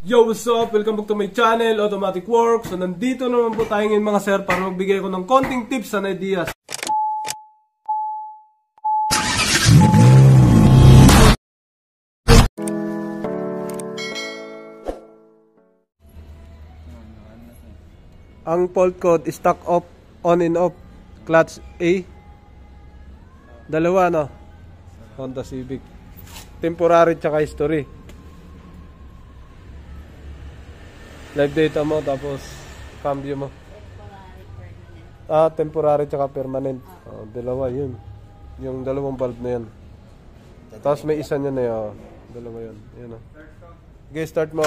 Yo, what's up? Welcome back to my channel, Automatic Works. So, nandito naman po tayo ngayon mga sir para magbigay ko ng konting tips and ideas. Ang fault code is stock off, on and off, clutch A. Dalawa, no? Honda Civic. Temporary tsaka history. Live data mo, tapos cambio mo. Temporary tsaka permanent. Dalawa yun. Yung dalawang valve na yan. Tapos may isa niya na yun. Dalawa yun. Yan o. Okay, start mo.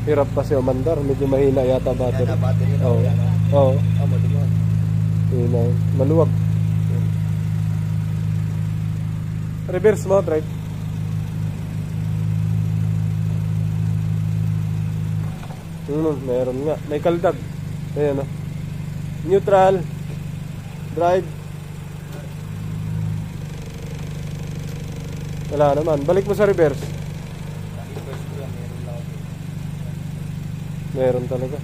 Hirap kasi umandar. Medyo mahina yata battery. Oo. Maluwag. Maluwag. Reverse mo, drive. Meron nga. May kaldag. Ayan o. Neutral. Drive. Wala naman. Balik mo sa reverse. Meron talaga.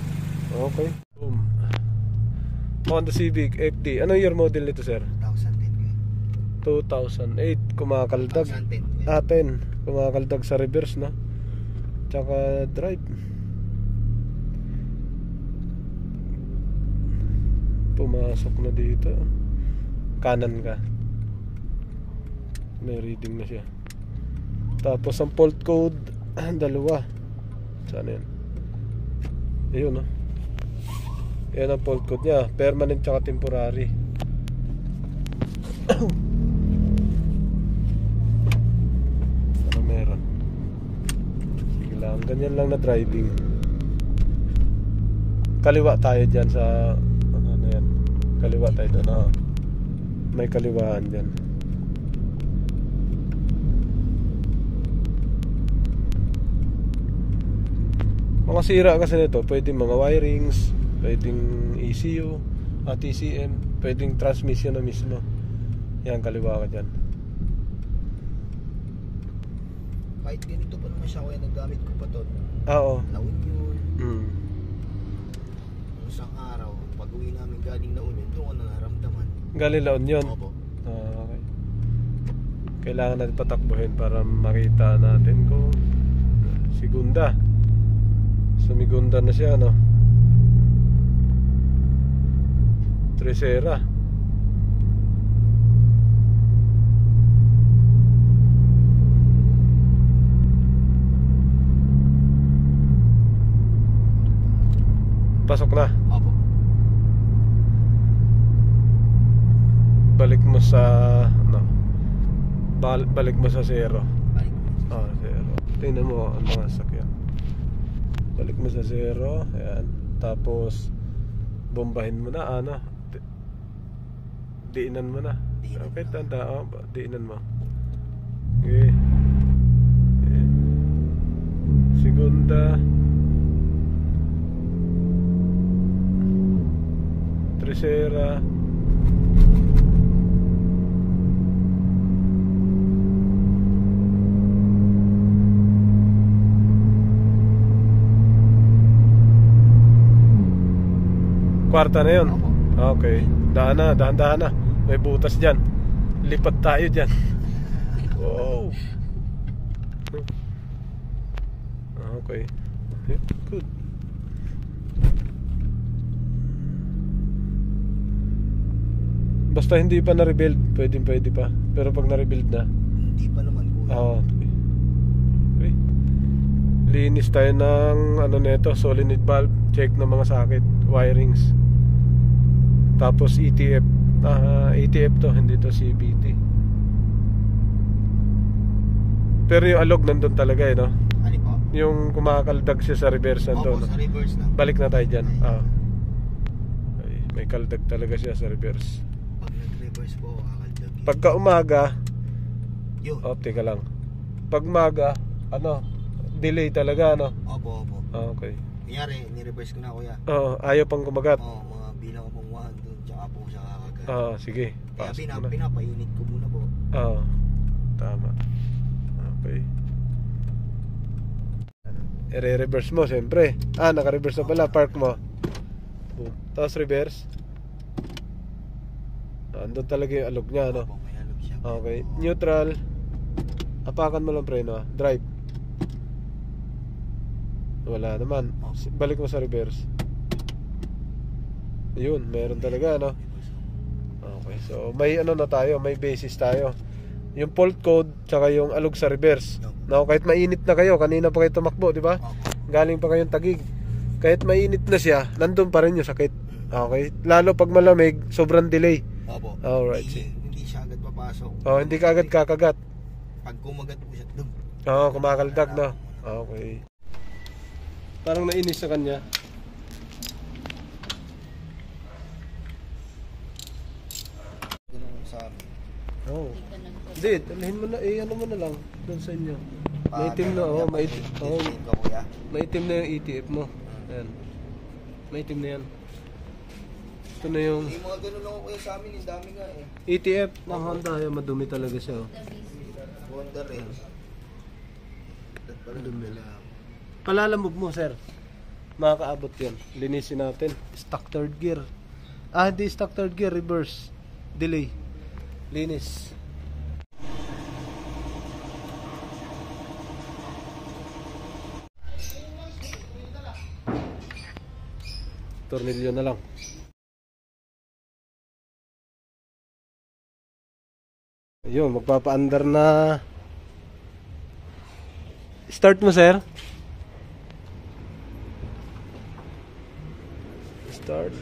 Okay. Boom. Honda Civic FD. Anong year model nito, sir? 2008. Kumakaldag. 10. Kumakaldag sa reverse, no? Tsaka drive. Pumasok na dito. Kanan ka. May reading na siya. Tapos ang fault code dalawa. Saan yan? Ayun, no? Yan ang fault code niya. Permanent tsaka temporary. Ano meron? Sige lang. Ganyan lang na driving. Kaliwa tayo dyan sa kaliwa tayo doon. May kaliwaan dyan. Mga sira kasi nito, pwedeng mga wirings, pwedeng ECU at TCM, pwedeng transmission na mismo. Yan, kaliwa ka dyan. Kahit ganito pa naman siya, kaya nagamit ko pa to. Oo. Laon yun. Isang araw, pag uwi namin galing Laon yun, doon ko naramdaman. Galing Laon yun? Opo. Okay. Kailangan natin patakbuhin para makita natin kung Segunda. Sumigunda na siya, no? Tresera. Pasok na. Opo. Balik mo sa balik mo sa zero. Zero. Tingnan mo ang mga sakyan. Balik mo sa zero. Ayan. Tapos bombahin mo na, diinan mo na. Okay, tanda. Diinan mo. Okay. Segunda. Tresera. Kwarta na yun. Okay. Dahan-dahan na. May butas dyan. Lipat tayo dyan. Wow. Okay. Good. Basta hindi pa na-rebuild, pwede pa. Pero pag na-rebuild na, hindi pa naman ko. Okay. Linis tayo ng nito, solenoid valve, check ng mga socket, wirings. Tapos ETF. ETF to, hindi to CVT. Pero yung alog nandun talaga, no? Ano po? Yung kumakaldag siya sa reverse nandun. Opo, sa reverse na. Balik na tayo dyan. Okay. May kaldag talaga siya sa reverse. Pag nag-reverse po, kakaldag yun. Pagka umaga, yun. teka lang. Pag umaga, delay talaga, no? Opo. Okay. Kunyari, ni-reverse ko na, kuya. Ayaw pang kumagat. Mga bilang ko pong 1, 2, tsaka po siya kakagat. Sige. Kaya pinapainit ko muna po. Tama. Okay. I-reverse mo siyempre. Naka-reverse na pala. Park mo. Tapos reverse. Andun talaga yung alog niya, no? May alog siya. Okay. Neutral. Apakan mo lang preno. Drive. Wala naman. Balik mo sa reverse. Yun, meron talaga, no? Okay, so may ano na tayo, may basis tayo. Yung fault code tsaka yung alog sa reverse. No, kahit mainit na kayo, kanina pa kayo tumakbo, di ba? Galing pa kayong Taguig. Kahit mainit na siya, nandun pa rin yung sakit. Okay? Lalo pag malamig, sobrang delay. Opo. Alright. Hindi siya agad papasok. Hindi ka agad kakagat. Pag kumagat po siya, dum. Kumakaldag, no? Okay. Parang nainis sa kanya. Ganun sa amin. Hindi, dalhin mo na, ano mo na lang doon sa inyo. Maitim na, maitim. Maitim na yung ETF mo. Ayan. Maitim na yan. Ito na yung Yung mga ganun lang ako sa amin, yung dami nga eh. ETF ng Honda, yung madumi talaga siya. Honda rin. Madumi lang. Palalamog mo, sir. Makakaabot yan. Linisin natin. Stock third gear. Hindi stock third gear, reverse. Delay. Linis. Tornilyo na lang. Ayun, magpapa-under na. Start mo, sir. Start.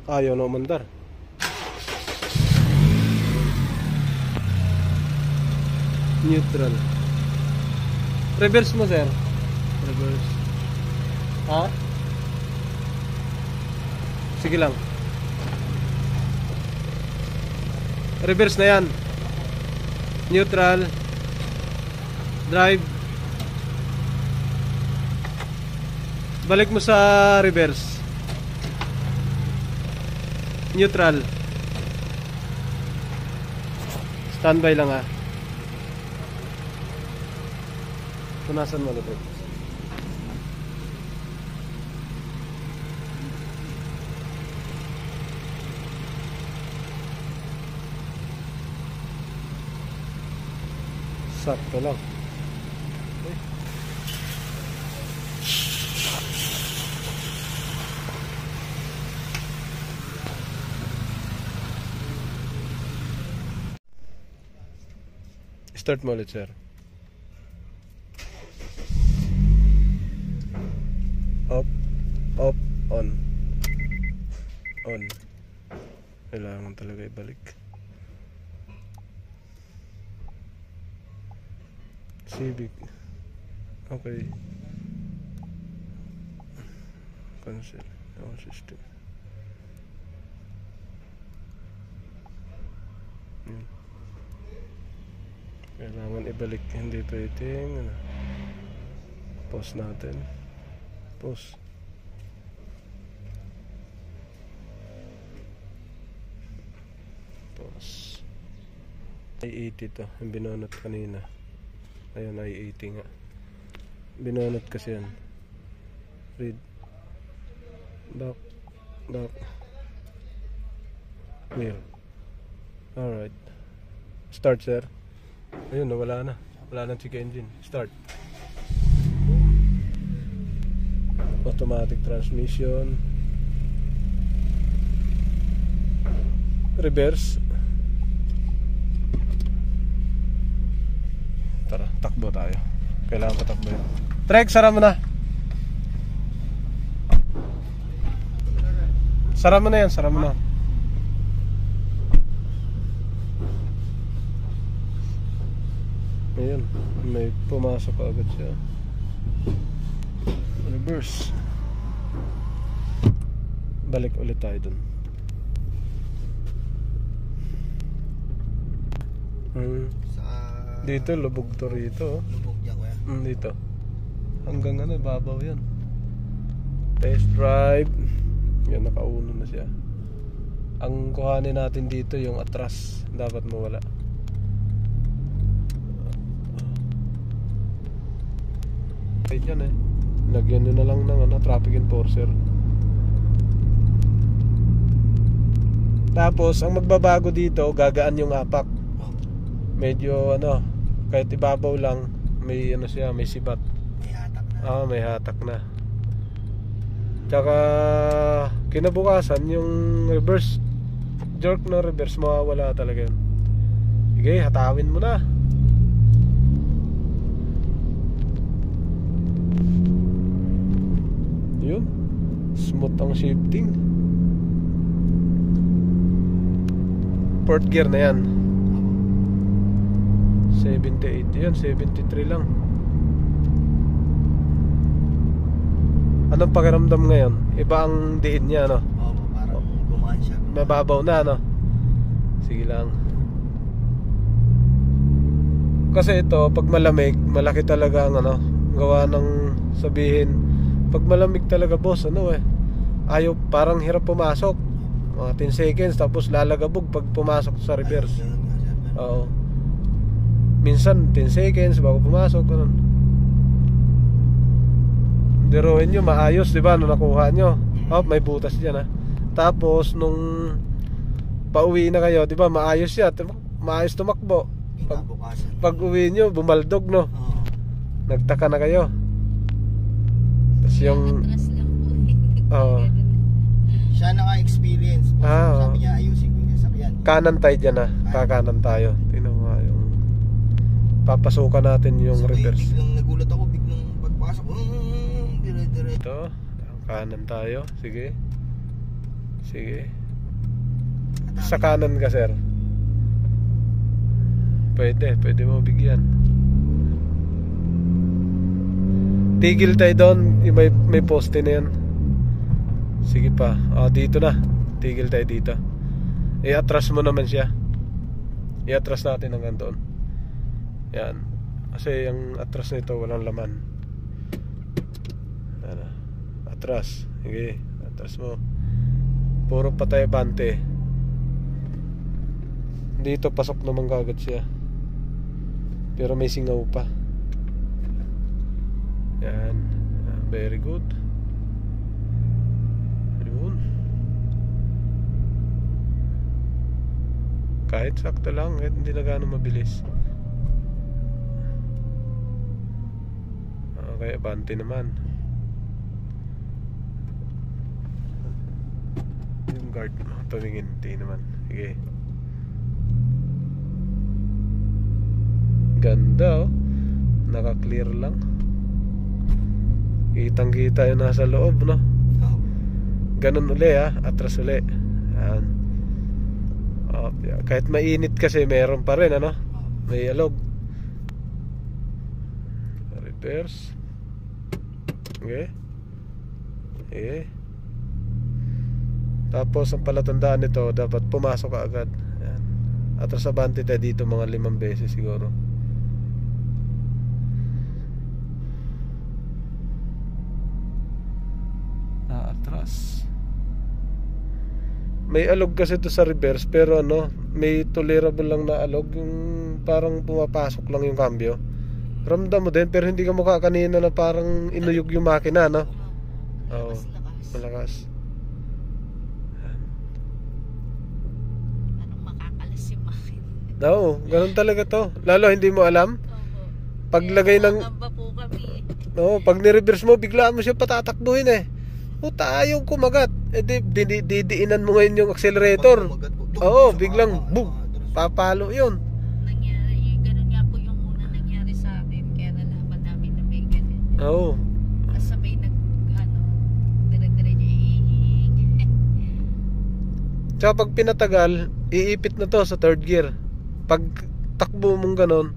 Ayaw na umandar. Neutral. Reverse mo, sir. Reverse. Sige lang. Reverse na yan. Neutral. Drive. Balik mo sa reverse. Neutral. Standby lang ha. Punasan mo ulit. Sakto lang. Okay. Start mo ulit, sir. Off, on. On. Kailangan talaga ibalik. Civic. Okay. Cancel. Our system. Kailangan ibalik. Hindi pwedeng pause natin. Pause. Pause. I-80 to. Yung binonot kanina. Ayun, I-80 nga. Binonot kasi yan. Read. Back. Clear. Alright. Start, sir. Ayun, nawala na. Wala nang check engine. Start. Automatic transmission. Reverse. Tara, takbo tayo. Kailangan patakbo yun. Trek, sara mo na. Sara mo na yan, sara mo na. Ayun, may pumasok agad siya. Reverse. Balik ulit tayo dun. Dito, lubog to rito. Lubog dyan, kuya. Dito. Hanggang babaw yan. Test drive. Yan, nakauno na siya. Ang kuhanin natin dito yung atras, dapat mawala. Kahit yan eh, lagyan nyo na lang ng traffic enforcer. Tapos ang magbabago dito, gagaan yung apak. Medyo kahit ibabaw lang, may siya, may sibat. May hatak na. May hatak na. Tsaka kinabukasan yung reverse jerk na reverse, mawawala talaga yun. Sige, hatawin mo na. Yun, smooth ang shifting. Fourth gear na yan. 78 yan, 73 lang. Anong pakiramdam ngayon? Iba ang diin niya, no? Oo, parang gumaan siya. Mababaw na, no? Sige lang. Kasi ito, pag malamig, malaki talaga ang gawa ng sabihin. Pag malamig talaga, boss, ayaw, parang hirap pumasok. Mga 10 seconds, tapos lalagabog pag pumasok sa reverse. Oo. Minsan 10 seconds bago pumasok, ganun. Diruin nyo, maayos, diba, nung nakuha nyo. May butas dyan, ha. Tapos, nung pauwi na kayo, diba, maayos siya. Maayos tumakbo. Pag uwi nyo, bumaldog, no. Nagtaka na kayo. Tapos yung siya naka-experience. Sabi niya, ayusin ko yung sasakyan. Kanan tayo dyan, ha. Kakanan tayo. Tingnan mo yung papasukan natin yung reverse. Biglang nagulat ako, biglang pagpasok, dire-dire. Ito, kanan tayo. Sige. Sige. Sa kanan ka, sir. Pwede mo bigyan. Tigil tayo doon. May poste na yan. Sige pa. Dito na. Tigil tayo dito. I-atras mo naman siya. I-atras natin hanggang doon. Yan. Kasi yung atras nito walang laman. Atras. Sige. Atras mo. Puro patay bante. Dito pasok naman kagad siya. Pero may singaw pa. Yan. Very good. Yun. Kahit sakto lang, kahit hindi na gano'ng mabilis. Okay, abante naman. Yung guard, tumingin, hindi naman. Sige. Ganda, oh. Naka-clear lang. Kitang kita yung nasa loob, no? Ganun uli, ha. Atras uli. Yan. Kahit mainit kasi meron pa rin, ano? May alog. Reverse. Okay. Okay. Tapos ang palatandaan nito, dapat pumasok ka agad. Yan. Atras abante tayo dito mga 5 beses siguro. Atras. May alog kasi to sa reverse, pero may tolerable lang na alog, yung parang pumapasok lang yung cambio. Ramdam mo din, pero hindi ka mukha kanina na parang inuyog yung makina, no? Oo, malakas. Anong makakalas yung makina? Oo, ganun talaga to. Lalo hindi mo alam. Paglagay ng po kami. pag ni-reverse mo, bigla mo siya patatakbuhin eh. Ayaw kumagat. Didiinan mo ngayon yung accelerator. Oo, biglang boom, papalo yun. Nangyari, ganun nga po yung una nangyari sa akin. Kaya nalaman namin na may ganun. Oo. Kasabay dire-dire niya. Tsaka pag pinatagal, iipit na to sa third gear. Pag takbo mong ganon,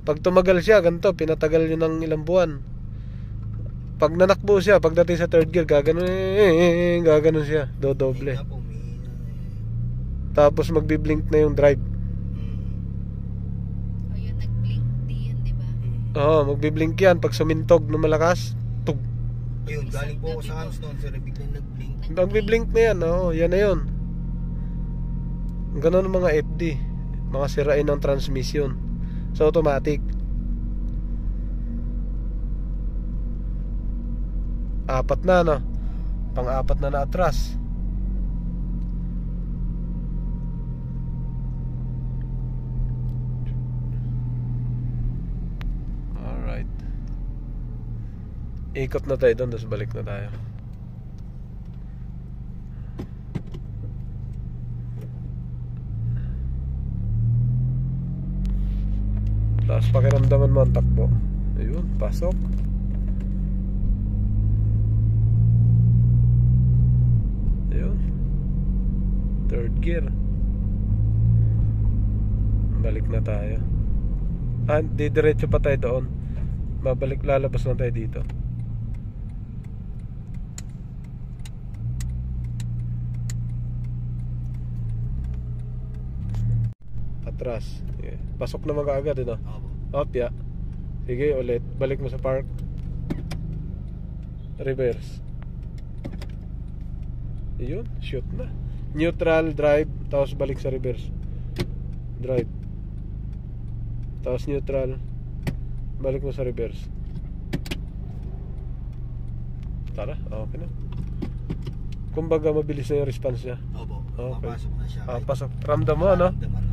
pag tumagal siya, ganito, pinatagal yun ng ilang buwan. Pag nanakbo siya, pagdating sa third gear, gaganon siya, dodoble. Tapos magbi-blink na yung drive. O yun, nag-blink din yun, diba? Oo, magbi-blink yan. Pag sumintog na malakas, tug. Ayun, galing po ako sa Hanston, sir, biglang nag-blink. Magbi-blink na yan, yan na yun. Ganun ang mga FD, mga sirain ng transmission sa automatic. Apat na, no? Pang-apat na atras. Alright. Ikot na tayo doon, tapos balik na tayo. Tapos pakiramdaman mo ang takbo. Ayun, pasok. Ayun, third gear. Balik na tayo. Didiretso pa tayo doon. Babalik, lalabas na tayo dito. Atras. Sige. Pasok naman kaagad, no? Opya. Sige, ulit. Balik mo sa park. Reverse. Yun, shoot na. Neutral, drive, tapos balik sa reverse. Drive. Tapos neutral, balik mo sa reverse. Tara, okay na. Kumbaga mabilis na yung response niya. Opo, Okay. papasok na siya. Pasok. Ramdam mo, ano? Ramdaman,